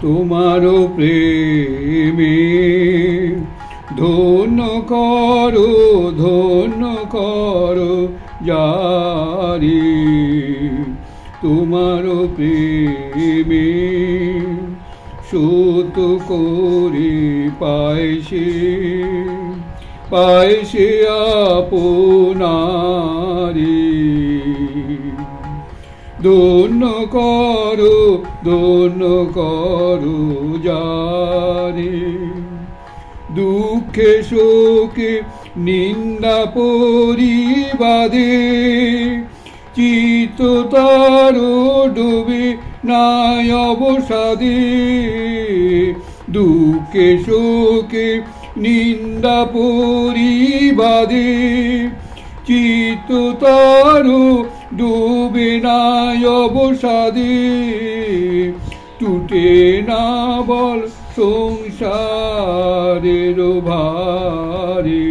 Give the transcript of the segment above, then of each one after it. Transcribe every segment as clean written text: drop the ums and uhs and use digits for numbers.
তোমারও প্রেমে ধন্য করো যারে, তোমারও প্রেমে শত করে পাইছে আপনারে। ধন্য করো যারে, দুঃখে শোকে নিন্দা পরিবাদে চিত্ত তার ডুবে নাই অবসাদে। দুঃখে শোকে নিন্দা পরিবাদে চিত্ত তার ডুবে নাই অবসাদে। টুটে না বল সংসারের ভারে,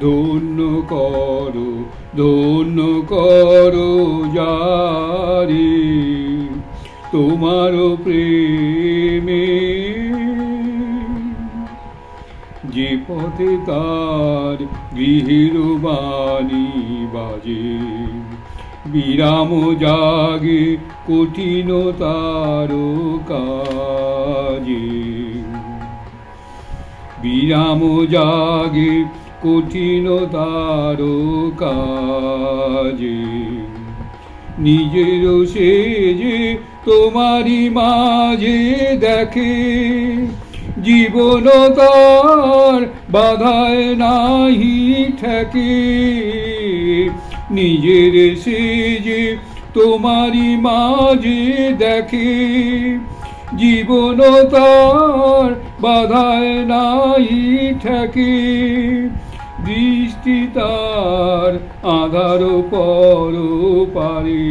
ধন্য করো যারে, তোমারও প্রেমে। যে পথে তার গৃহের বাণী বাজে, বিরাম জাগে কঠিনতার কাজে, বিরাম জাগে কঠিনতার কাজে। নিজের সেজে তোমারই মাঝে দেখে, জীবন তার বাধায় নাহি ঠেকে। নিজের সেজে তোমারই মাঝে দেখে, জীবন তার বাধায় নাহি ঠেকে। দৃষ্টি তার আধার পর পারে,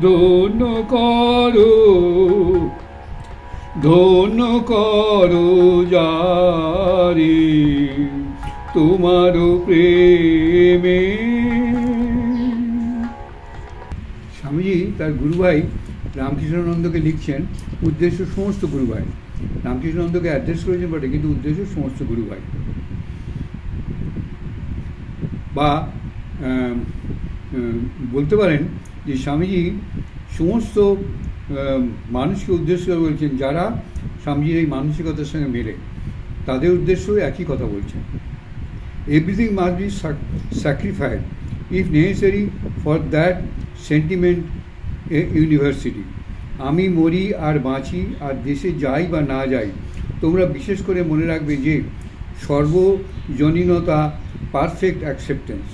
ধন্য করো যারে, তোমারও প্রেমে। স্বামীজি তার গুরুভাই রামকৃষ্ণানন্দকে লিখছেন, উদ্দেশ্য সমস্ত গুরুভাই। রামকৃষ্ণানন্দকে অ্যাড্রেস করেছেন বটে, কিন্তু উদ্দেশ্য সমস্ত গুরুভাই। বা বলতে পারেন যে স্বামীজি সমস্ত মানুষকে উদ্দেশ্য করে বলছেন, যারা স্বামীজির এই মানসিকতার সঙ্গে মেলে, তাদের উদ্দেশ্য একই কথা বলছেন। Everything must be sacrificed if necessary for that sentiment university. আমি মরি আর বাঁচি আর দেশে যাই বা না যাই, তোমরা বিশেষ করে মনে রাখবে যে সর্বজনীনতা, perfect acceptance,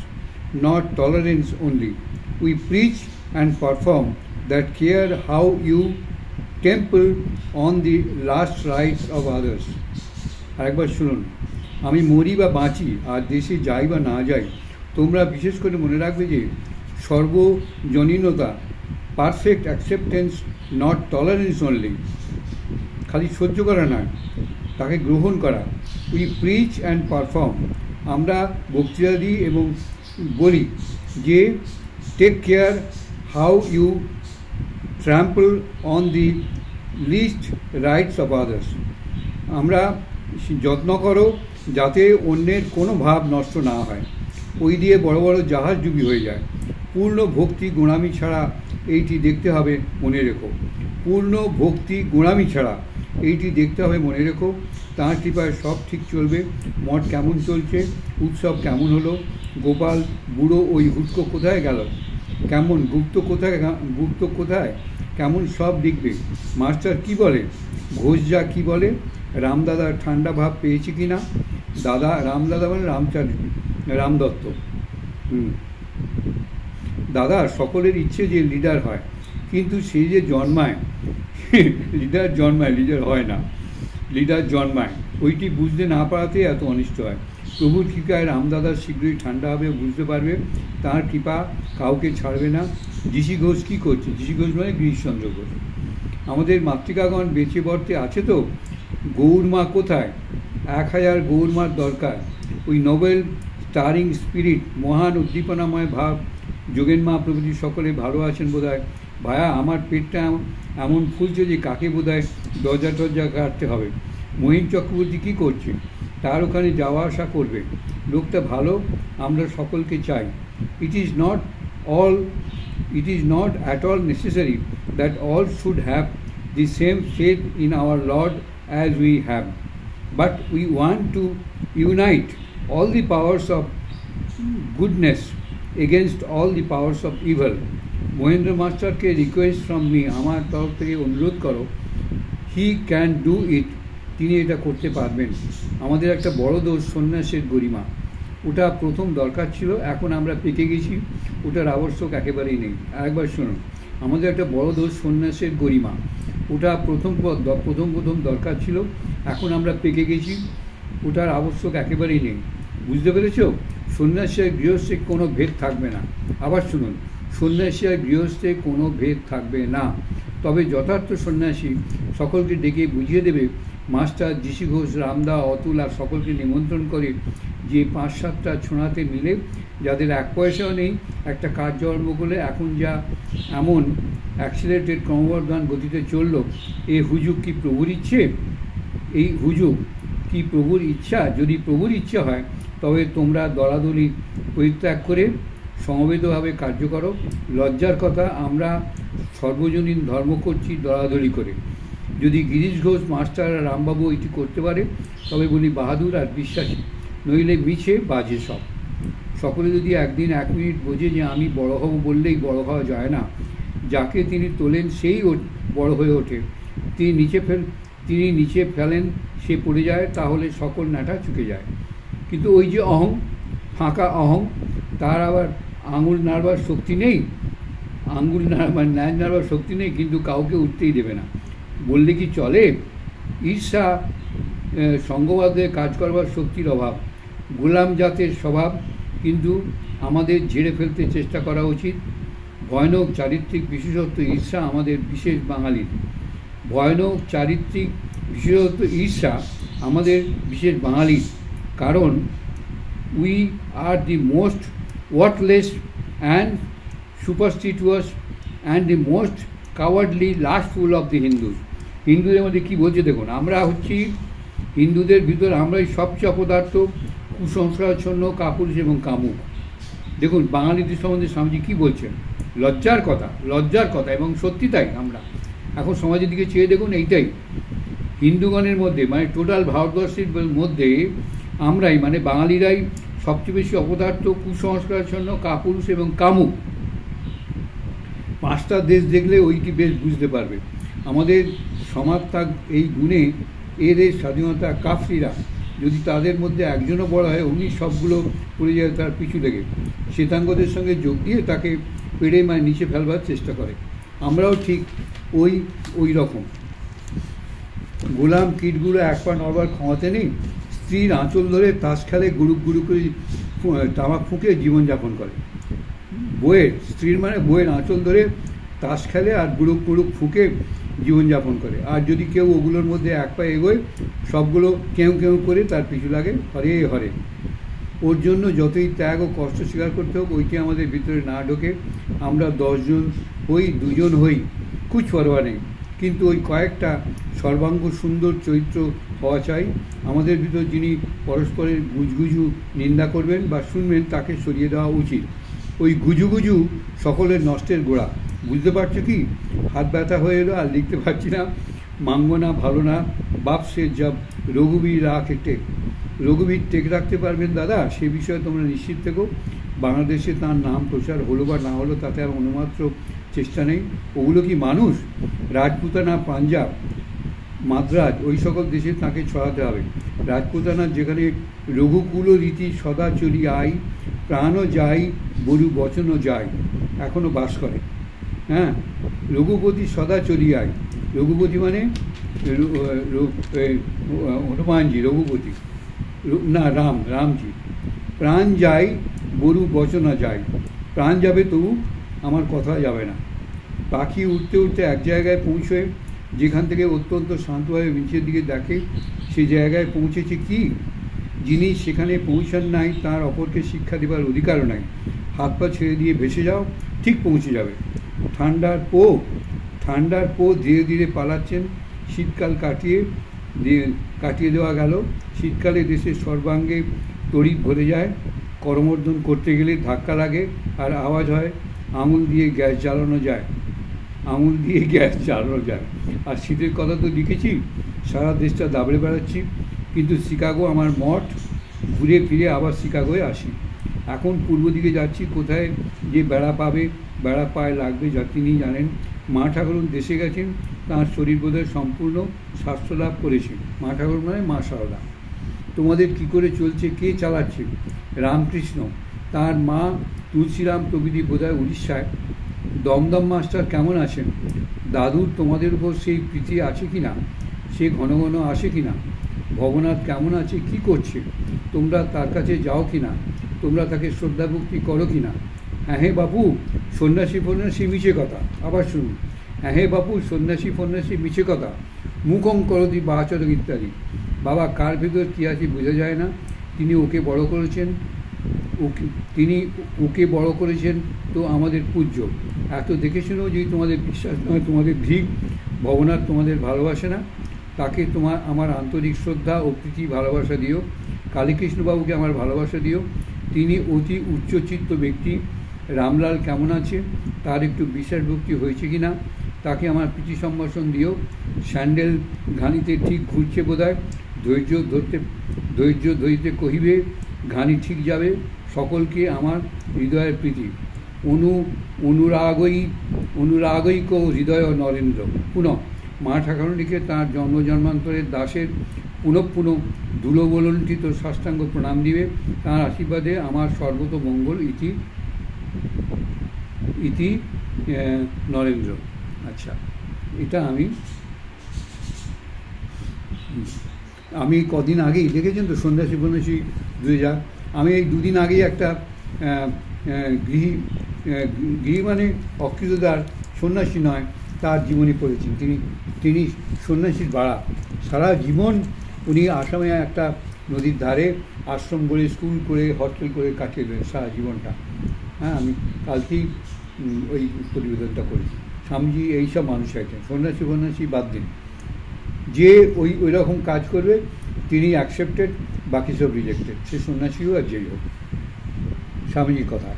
not tolerance only. We preach and perform that care how you temple on the last rights of others. আরেকবার শুনুন, আমি মরি বা বাঁচি আর দেশে যাই বা না যাই, তোমরা বিশেষ করে মনে রাখবে যে সর্বজনীনতা, perfect acceptance, not tolerance only. খালি সহ্য করা নয়, তাকে গ্রহণ করা। উই প্রিচ অ্যান্ড পারফর্ম, আমরা বক্তৃতা দিই এবং বলি যে take care how you trample on the least rights of others. আমরা যত্ন করো যাতে অন্যের কোনো ভাব নষ্ট না হয়, ওই দিয়ে বড় বড় জাহাজ ডুবি হয়ে যায়। পূর্ণ ভক্তি গোঁড়ামি ছাড়া এইটি দেখতে হবে মনে রেখো। পূর্ণ ভক্তি গোঁড়ামি ছাড়া এইটি দেখতে হবে মনে রেখো। তাঁর কৃপায় সব ঠিক চলবে। মঠ কেমন চলছে, উৎসব কেমন হলো, গোপাল বুড়ো ওই হুটকো কোথায় গেল, কেমন গুপ্ত কোথায়, কেমন সব লিখবে। মাস্টার কি বলে, ঘোষ যা কী বলে, রামদাদার ঠান্ডা ভাব পেয়েছে কি না। রামদাদা মানে রামদত্ত। দাদা সকলের ইচ্ছে যে লিডার হয়, কিন্তু সে যে জন্মায় লিডার হয় না, লিডার জন্মায়। ওইটি বুঝতে না পারাতে এত অনিষ্ট হয়। প্রভুর কৃপায় রামদাদা শীঘ্রই ঠান্ডা হবে, বুঝতে পারবে, তাঁর কৃপা কাউকে ছাড়বে না। ঋষি ঘোষ কী করছে, ঋষি ঘোষ মানে গিরিশচন্দ্র ঘোষ। আমাদের মাতৃকাগণ বেঁচে বর্তে আছে তো। গৌরমা কোথায়, 1000 গৌরমার দরকার। ওই নোবেল স্টারিং স্পিরিট, মহান উদ্দীপনাময় ভাব, যোগেন মা প্রভৃতি সকলে ভালো আছেন বোধ হয়। ভায়া আমার পেটটা এমন ফুলছে যে কাকে বোধহয় দরজা টরজা কাটতে হবে। মহিম চক্রবর্তী কী করছে? তার ওখানে যাওয়া আসা করবে। লোকটা ভালো, আমরা সকলকে চাই। It is not all it is not at all necessary that all should have the same faith in our Lord as we have, but we want to unite all the powers of goodness against all the powers of evil. Mahendra মাস্টারকে request from me, আমার তরফ থেকে অনুরোধ করো, he can do it, তিনি এটা করতে পারবেন। আমাদের একটা বড় দোষ সন্ন্যাসের গরিমা, ওটা প্রথম দরকার ছিল, এখন আমরা পেকে গেছি, ওটার আবশ্যক একেবারেই নেই। আরেকবার শুনুন, আমাদের একটা বড় দোষ সন্ন্যাসের গরিমা, ওটা প্রথম দরকার ছিল, এখন আমরা পেকে গেছি, ওটার আবশ্যক একেবারেই নেই। বুঝতে পেরেছ? সন্ন্যাসী আর গৃহস্থে কোনো ভেদ থাকবে না। আবার শুনুন, সন্ন্যাসী আর গৃহস্থে কোনো ভেদ থাকবে না। তবে যথার্থ সন্ন্যাসী সকলকে ডেকে বুঝিয়ে দেবে। মাস্টার ঋষি ঘোষ, রামদা, অতুল আর সকলকে নিমন্ত্রণ করে যে 5-7টা ছোঁড়াতে মিলে, যাদের 1 পয়সাও নেই, একটা কাজ জন্ম করলে এখন যা এমন অ্যাক্সিলারেটেড ক্রমবর্ধমান গতিতে চলল, এ হুজুগ কি প্রভুর ইচ্ছে? এই হুজুগ কি প্রভুর ইচ্ছা? যদি প্রভুর ইচ্ছা হয় তবে তোমরা দলাদলি পরিত্যাগ করে সমবেতভাবে কার্য করো। লজ্জার কথা, আমরা সর্বজনীন ধর্ম করছি দলাদলি করে। যদি গিরিশ ঘোষ, মাস্টার আর রামবাবু এটি করতে পারে তবে বলি বাহাদুর আর বিশ্বাসী, নইলে মিছে বাজে সব। সকলে যদি একদিন 1 মিনিট বোঝে যে আমি বড় হব বললেই বড় হওয়া যায় না, যাকে তিনি তোলেন সেই বড় হয়ে ওঠে, তিনি নিচে ফেলেন সে পড়ে যায়, তাহলে সকল নাটা চুকে যায়। কিন্তু ওই যে অহং, ফাঁকা অহং, তার আবার আঙুল নাড়বার শক্তি নেই, ন্যায় নাড়বার শক্তি নেই, কিন্তু কাউকে উঠতেই দেবে না। বললে কি চলে? ঈর্ষা, সঙ্গবাদে কাজ করবার শক্তির অভাব, গোলাম জাতের স্বভাব, কিন্তু আমাদের ঝেড়ে ফেলতে চেষ্টা করা উচিত। ভয়ানক চারিত্রিক বিশেষত্ব ঈর্ষা আমাদের বিশেষ বাঙালির। ভয়ানক চারিত্রিক বিশেষত্ব ঈর্ষা আমাদের বিশেষ বাঙালির, কারণ we are the most worthless and superstitious and the most cowardly lustful of the Hindus. হিন্দুদের মধ্যে কী বলছে দেখুন, আমরা হচ্ছি হিন্দুদের ভিতর আমরাই সবচেয়ে অপদার্থ, কুসংস্কারাচ্ছন্ন, কাপুরুষ এবং কামুক। দেখুন বাঙালিদের সম্বন্ধে স্বামীজি কী বলছেন, লজ্জার কথা, এবং সত্যি তাই। আমরা এখন সমাজের দিকে চেয়ে দেখুন, এইটাই হিন্দুগণের মধ্যে, মানে টোটাল ভারতবর্ষের মধ্যে আমরাই, মানে বাঙালিরাই সবচেয়ে বেশি অপদার্থ, কুসংস্কারাচ্ছন্ন, কাপুরুষ এবং কামুক। 5টা দেশ দেখলে ওইটি বেশ বুঝতে পারবে। আমাদের সমাজত্যাগ এই গুণে এর স্বাধীনতা কাফরিরা, যদি তাদের মধ্যে একজনও বড় হয়, অমনি সবগুলো পড়ে যায় তার পিছু লেগে, শ্বেতাঙ্গদের সঙ্গে যোগ দিয়ে তাকে পেড়ে নিচে ফেলবার চেষ্টা করে। আমরাও ঠিক ওই রকম। গোলাম কীটগুলো 1 পা নড়বার ক্ষমতা নেই, স্ত্রীর আঁচল ধরে তাস খেলে, গুরুক করে তামাক ফুঁকে জীবনযাপন করে। স্ত্রীর মানে বইয়ের আঁচল ধরে তাস খেলে আর গুরুক ফুঁকে জীবনযাপন করে। আর যদি কেউ ওগুলোর মধ্যে 1 পা এগোয়, সবগুলো কেউ করে তার পিছু লাগে, হরে হরে। ওর জন্য যতই ত্যাগ ও কষ্ট স্বীকার করতে হোক, ওইটি আমাদের ভিতরে না ঢোকে। আমরা 10 জন হই, 2 জন হই, কুছ পরোয়া নেই, কিন্তু ওই কয়েকটা সর্বাঙ্গ সুন্দর চরিত্র হওয়া চাই আমাদের ভিতর। যিনি পরস্পরের গুজগুজু নিন্দা করবেন বা শুনবেন, তাকে সরিয়ে দেওয়া উচিত। ওই গুজুগুজু সকলের নষ্টের গোড়া। বুঝতে পারছো কি? হাত ব্যথা হয়ে এলো, আর লিখতে পারছি না, মাঙ্গো না, ভালো না, বাপ সে জব রঘুবীর রাখে টেক। রঘুবীর টেক রাখতে পারবেন দাদা, সে বিষয়ে তোমরা নিশ্চিত থেকো। বাংলাদেশে তার নাম প্রচার হলো বা না হলো তাতে আর অনুমাত্র চেষ্টা নেই। ওগুলো কি মানুষ? রাজপুতানা, পাঞ্জাব, মাদ্রাজ, ওই সকল দেশে তাকে ছড়াতে হবে। রাজপুতানার যেখানে রঘুকুল রীতি সদা চলি আই, প্রাণও যাই বরু বচনও যায়, এখনও বাস করে। হ্যাঁ, রঘুপতি সদা চলি আই। রঘুপতি মানে হনুমানজি, রঘুপতি না, রামজি। প্রাণ যায় বরু বচনা যায়, প্রাণ যাবে তবু আমার কথা যাবে না। পাখি উঠতে উঠতে এক জায়গায় পৌঁছয়, যেখান থেকে অত্যন্ত শান্তভাবে নিচের দিকে দেখে, সেই জায়গায় পৌঁছেছে কি? যিনি সেখানে পৌঁছান নাই, তার অপরকে শিক্ষা দেবার অধিকারও নাই। হাত পা ছেড়ে দিয়ে ভেসে যাও, ঠিক পৌঁছে যাবে। ঠান্ডার পো ধীরে ধীরে পালাচ্ছেন। শীতকাল কাটিয়ে দেওয়া গেল। শীতকালে দেশের সর্বাঙ্গে তড়িৎ ভরে যায়। করমর্দন করতে গেলে ধাক্কা লাগে আর আওয়াজ হয়, আঙুল দিয়ে গ্যাস জ্বালানো যায়। আর শীতের কথা তো লিখেছি, সারা দেশটা দাবড়ে বেড়াচ্ছি, কিন্তু শিকাগো আমার মঠ। ঘুরে ফিরে আবার শিকাগোয় আসি। এখন পূর্ব দিকে যাচ্ছি, কোথায় যে বেড়া পায়ে লাগবে যা তিনি জানেন। মা ঠাকুরুন দেশে গেছেন, তাঁর শরীর বোধহয় সম্পূর্ণ স্বাস্থ্য লাভ করেছে। মা ঠাকুর মানে মা সারদা। তোমাদের কি করে চলছে, কে চালাচ্ছে? রামকৃষ্ণ, তার মা তুলসীরাম প্রভৃতি বোধহয় উড়িষ্যায়। দমদম মাস্টার কেমন আছেন? দাদুর তোমাদের উপর সেই প্রীতি আছে কি না? সে ঘন ঘন আসে কি না? ভবনাথ কেমন আছে, কি করছে? তোমরা তার কাছে যাও কি না? তোমরা তাকে শ্রদ্ধা ভক্তি করো কি না? হ্যাঁ বাপু, সন্ন্যাসী মিছে কথা। আবার শুনুন, হ্যাঁ বাপু, সন্ন্যাসী মিছে কথা। মুখং করতি বাচরক ইত্যাদি। বাবা, কার ভেতর কী আছে বোঝা যায় না। তিনি ওকে বড় করেছেন তো আমাদের পূজ্য। এত দেখে শুনেও যদি তোমাদের বিশ্বাস নয়, তোমাদের ভীক। ভবনাথ তোমাদের ভালোবাসে না, তাকে আমার আন্তরিক শ্রদ্ধা ও প্রীতি ভালোবাসা দিও। কালীকৃষ্ণবাবুকে আমার ভালোবাসা দিও, তিনি অতি উচ্চচিত্ত ব্যক্তি। রামলাল কেমন আছে, তার একটু বিশ্বাস ভক্তি হয়েছে কি না, তাকে আমার প্রীতি সম্ভাষণ দিও। স্যান্ডেল ঘানিতে ঠিক ঘুরছে বোধহয়। ধৈর্য ধরিতে কহিবে, ঘানি ঠিক যাবে। সকলকে আমার হৃদয়ের প্রীতি। অনুরাগৈক হৃদয় নরেন্দ্র। পুনঃ মা ঠাকুরুনিকে তাঁর জন্মান্তরের দাসের পুনঃ ধুলোবলণ্ঠিত সাষ্টাঙ্গ প্রণাম দিবে। তাঁর আশীর্বাদে আমার সর্বত মঙ্গল। ইতি নরেন্দ্র। আচ্ছা, এটা আমি কদিন আগেই দেখেছেন তো, সন্ন্যাসী 2000। আমি এই দুদিন আগেই একটা গৃহী মানে অকৃতদার, সন্ন্যাসী নয়, তার জীবনী পড়েছেন। তিনি সন্ন্যাসীর বাড়া। সারা জীবন উনি আসামে একটা নদীর ধারে আশ্রম করে, স্কুল করে, হস্টেল করে কাটিয়ে দেন সারা জীবনটা। হ্যাঁ, আমি কালকেই ওই প্রতিবেদনটা করেছি। স্বামীজি এইসব মানুষ আছেন, সন্ন্যাসী বাদ দিন। যে ওই রকম কাজ করবে তিনি অ্যাকসেপ্টেড, বাকি সব রিজেক্টেড। সে সন্ন্যাসী হোক আর যেই হোক, স্বামীজির কথা।